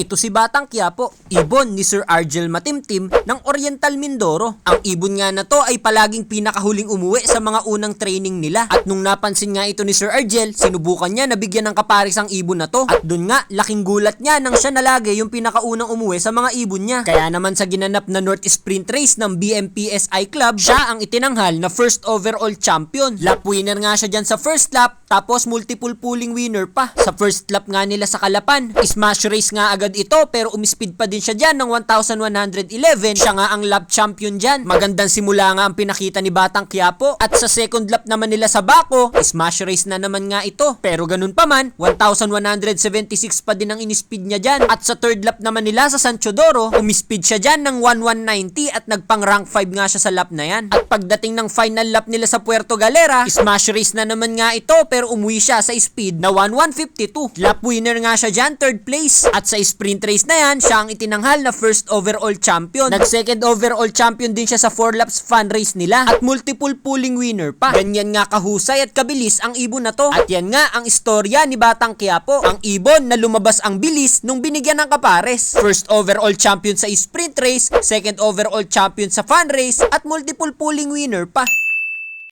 Ito si Batang Quiapo, ibon ni Sir Argel Matimtim ng Oriental Mindoro. Ang ibon nga na to ay palaging pinakahuling umuwi sa mga unang training nila. At nung napansin nga ito ni Sir Argel, sinubukan niya na bigyan ng kapares ang ibon na to. At dun nga, laking gulat niya nang siya na lagi yung pinakaunang umuwi sa mga ibon niya. Kaya naman sa ginanap na North Sprint Race ng BMPSI Club, siya ang itinanghal na first overall champion. Lap winner nga siya dyan sa first lap, tapos multiple pulling winner pa. Sa first lap nga nila sa Kalapan, smash race nga agad ito pero umispeed pa din siya dyan ng 1,111. Siya nga ang lap champion dyan. Magandang simula nga ang pinakita ni Batang Quiapo. At sa second lap naman nila sa Baco, smash race na naman nga ito. Pero ganun pa man, 1,176 pa din ang inispeed niya dyan. At sa third lap naman nila sa San Teodoro, umispeed siya dyan ng 1,190 at nagpang rank 5 nga siya sa lap na yan. At pagdating ng final lap nila sa Puerto Galera, smash race na naman nga ito pero umuwi siya sa speed na 1,152. Lap winner nga siya dyan, third place. At sa sprint race na yan, siya ang itinanghal na first overall champion. Nag-second overall champion din siya sa 4 laps fun race nila. At multiple pulling winner pa. Ganyan nga kahusay at kabilis ang ibon na to. At yan nga ang istorya ni Batang Quiapo. Ang ibon na lumabas ang bilis nung binigyan ng kapares. First overall champion sa sprint race, second overall champion sa fun race, at multiple pulling winner pa.